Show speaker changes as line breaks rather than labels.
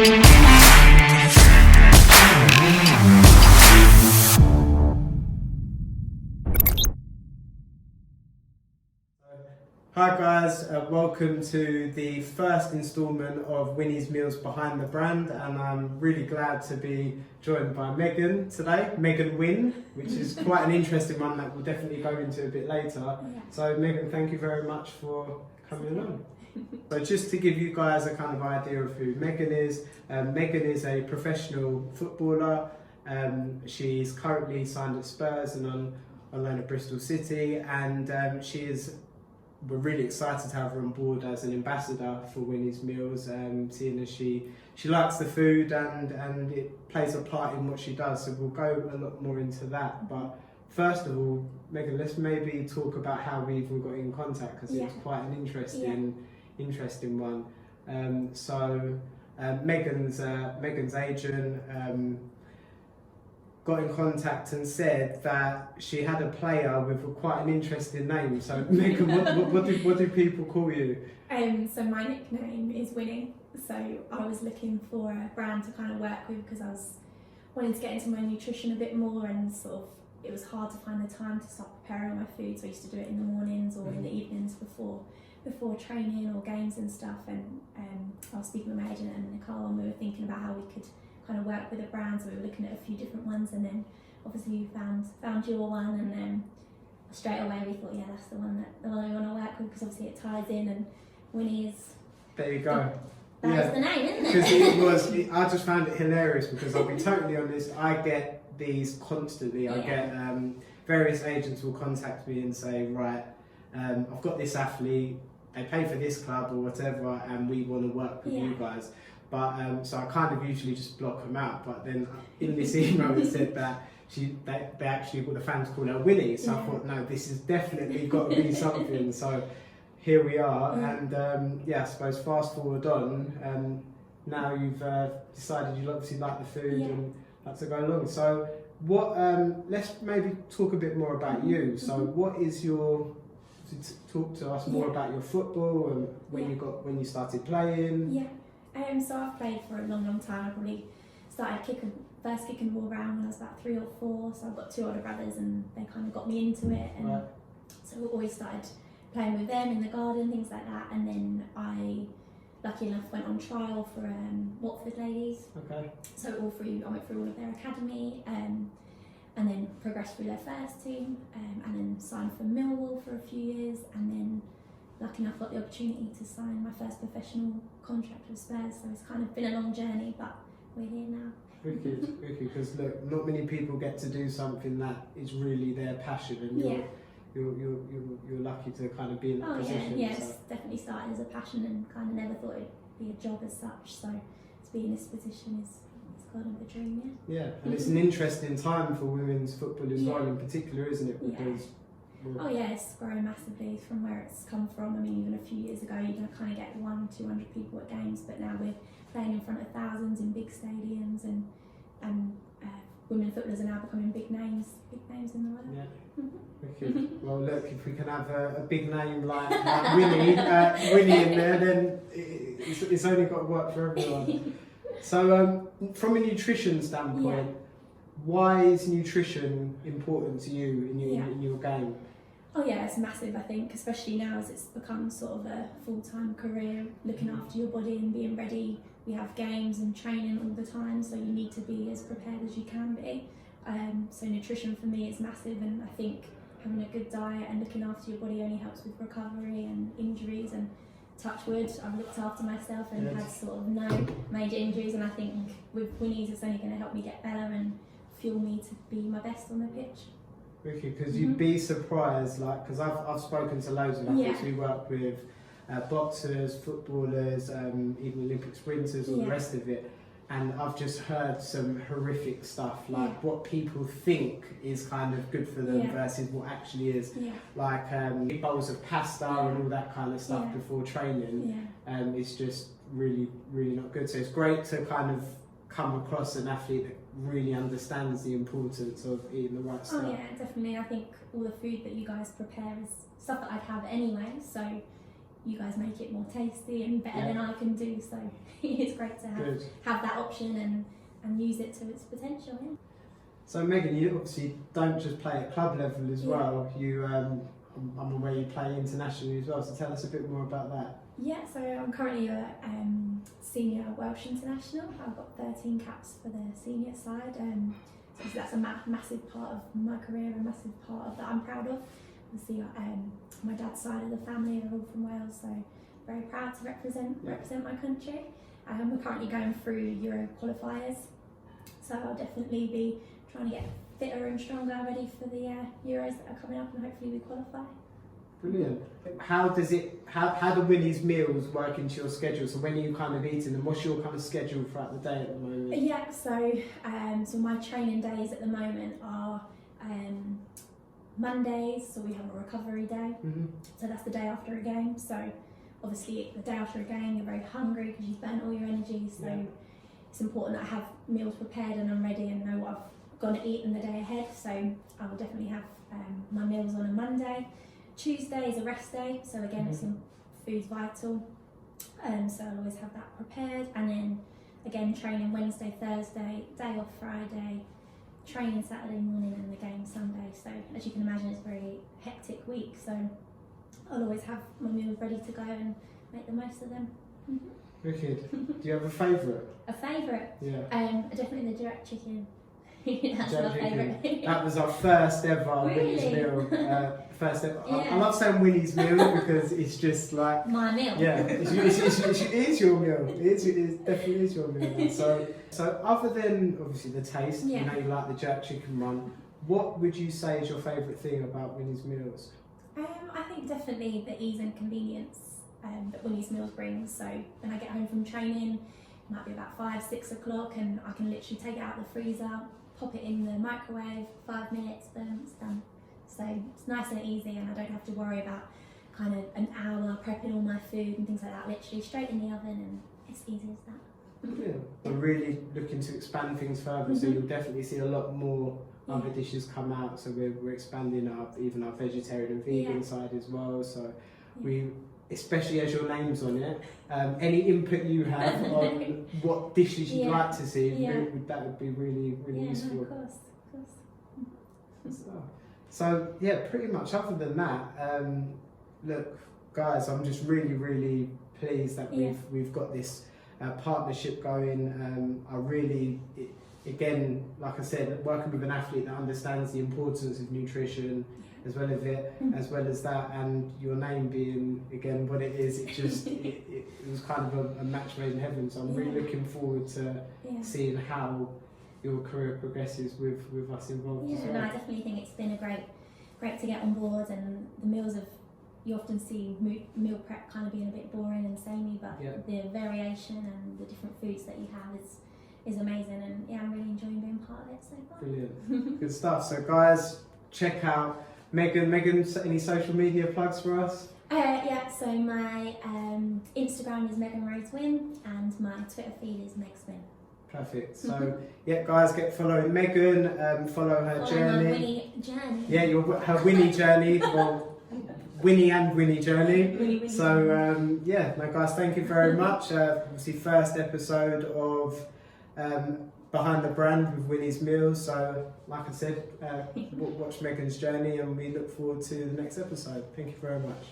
Hi guys, welcome to the first instalment of Winnie's Meals Behind the Brand, and I'm really glad to be joined by Megan today, Wynne, which is quite an interesting one that we'll definitely go into a bit later. Yeah. So Megan, thank you very much for coming on. So just to give you guys a kind of idea of who Megan is a professional footballer. She's currently signed at Spurs and on loan at Bristol City, and we're really excited to have her on board as an ambassador for Winnie's Meals, seeing as she likes the food and it plays a part in what she does. So we'll go a lot more into that. But first of all, Megan, let's maybe talk about how we even got in contact, because it was quite an interesting one. Megan's agent got in contact and said that she had a player with quite an interesting name. So Megan, what do people call you?
So my nickname is Winny. So I was looking for a brand to kind of work with because I was wanting to get into my nutrition a bit more, and sort of it was hard to find the time to start preparing all my food. So I used to do it in the mornings or in the evenings before training or games and stuff. And I was speaking with my agent and Nicole, and we were thinking about how we could kind of work with a brand. So we were looking at a few different ones, and then obviously we found your one, and then straight away we thought, yeah, that's the one we want to work with, because obviously it ties in, and Winnie is.
There you go.
That's the name, isn't it?
Because I just found it hilarious, because I'll be totally honest, I get these constantly. Yeah. I get various agents will contact me and say, right, I've got this athlete, they play for this club or whatever, and we want to work with you guys. But so I kind of usually just block them out. But then in this email it said that they actually, what the fans call her Winnie. So I thought, no, this has definitely got to be something. So here we are, and I suppose fast forward on, now you've decided you obviously like the food and like to go along. So what? Let's maybe talk a bit more about you. So what is your? Talk to us more about your football and when you started playing.
Yeah. So I've played for a long time. I probably started kicking the ball around when I was about 3 or 4. So I've got 2 older brothers, and they kind of got me into it. And so we always started playing with them in the garden, things like that. And then I, lucky enough, went on trial for Watford Ladies. Okay. So I went through all of their academy, and then progressed through their first team, and then signed for Millwall for a few years, and then lucky enough got the opportunity to sign my first professional contract with Spurs. So it's kind of been a long journey, but we're here now.
Wicked, because look, not many people get to do something that is really their passion, and you're lucky to kind of be in that position.
It's definitely started as a passion, and kind of never thought it'd be a job as such. So to be in this position is kind of a dream,
Yeah, and it's an interesting time for women's football as well, in particular, isn't it? Because it's grown massively from where it's come from. I mean, even a few years ago, you're going to kind of get 100-200 people at games, but now we're playing in front of thousands in big stadiums, and women footballers are now becoming big names in the world. Yeah. Well, look, if we can have a big name like Winnie in there, then it's only got to work for everyone. So, from a nutrition standpoint, why is nutrition important to you in your game?
Oh yeah, it's massive, I think, especially now as it's become sort of a full-time career, looking after your body and being ready. We have games and training all the time, so you need to be as prepared as you can be. So nutrition for me is massive, and I think having a good diet and looking after your body only helps with recovery and injuries. And touch wood, I've looked after myself and had sort of no major injuries, and I think with Winnie's it's only going to help me get better and fuel me to be my best on the pitch.
Ricky, because you'd be surprised, like, because I've spoken to loads of athletes who work with boxers, footballers, even Olympic sprinters, all the rest of it, and I've just heard some horrific stuff, like what people think is kind of good for them versus what actually is, like bowls of pasta and all that kind of stuff before training. It's just really, really not good. So it's great to kind of come across an athlete that really understands the importance of eating the right stuff.
Oh yeah, definitely. I think all the food that you guys prepare is stuff that I'd have anyway, so you guys make it more tasty and better than I can do. So it's great to have that option and use it to its potential. Yeah.
So Megan, you obviously don't just play at club level as well. You, I'm aware you play internationally as well. So tell us a bit more about that.
Yeah, so I'm currently a senior Welsh international. I've got 13 caps for the senior side. So that's a massive part of my career, a massive part of that I'm proud of. Obviously, my dad's side of the family are all from Wales, so very proud to represent my country. We're currently going through Euro qualifiers, so I'll definitely be trying to get fitter and stronger, ready for the Euros that are coming up, and hopefully we qualify.
Brilliant. How do Winnie's meals work into your schedule? So when are you kind of eating them? What's your kind of schedule throughout the day at the moment?
Yeah, so my training days at the moment are Mondays, so we have a recovery day. So that's the day after a game. So obviously the day after a game you're very hungry because you've burnt all your energy. So it's important that I have meals prepared and I'm ready and know what I've got to eat in the day ahead. So I will definitely have my meals on a Monday. Tuesday is a rest day, so again it's food's vital. So I'll always have that prepared, and then again training Wednesday, Thursday, day off Friday, training Saturday morning and the game Sunday. So as you can imagine, it's a very hectic week, so I'll always have my meals ready to go and make the most of them.
Wicked. Do you have a favourite?
A favourite?
Yeah.
Definitely the jerk chicken. That's my favourite.
That was our first ever Winnie's meal. First ever. I love saying Winnie's meal because it's just like
my meal.
Yeah, it is your meal. It definitely is your meal. So other than obviously the taste, you know you like the jerk chicken one. What would you say is your favourite thing about Winnie's meals?
I think definitely the ease and convenience that Winnie's meals brings. So when I get home from training, it might be about 5-6 o'clock, and I can literally take it out of the freezer, pop it in the microwave, 5 minutes, boom, it's done. So it's nice and easy, and I don't have to worry about kind of an hour prepping all my food and things like that. Literally straight in the oven, and it's easy as that.
Yeah. We're really looking to expand things further, so you'll definitely see a lot more other dishes come out. So we're expanding even our vegetarian and vegan side as well. So we, especially as your name's on it, any input you have on what dishes you'd like to see, that would be really useful.
No, of course.
So yeah, pretty much other than that, look guys, I'm just really pleased that we've got this partnership going. I really, again, like I said, working with an athlete that understands the importance of nutrition as well as that, and your name being again what it is, it just it was kind of a match made in heaven. So I'm really looking forward to seeing how your career progresses with us involved.
Yeah, no, I definitely think it's been great to get on board, and the meals you often see meal prep kind of being a bit boring and samey, but the variation and the different foods that you have is amazing, and I'm really enjoying being part of it so far.
Brilliant. Good stuff. So guys, check out Megan, any social media plugs for us?
So my Instagram is Megan Rose Wynne, and my Twitter feed is Megs Wynne.
Perfect. So guys, get following Megan, follow her journey.
My Winny journey.
Yeah, her Winny journey. Well, Winny and Winny journey.
Winny
so no guys, thank you very much. Obviously first episode of Behind the Brand with Winnie's Meals. So like I said, watch Megan's journey, and we look forward to the next episode. Thank you very much.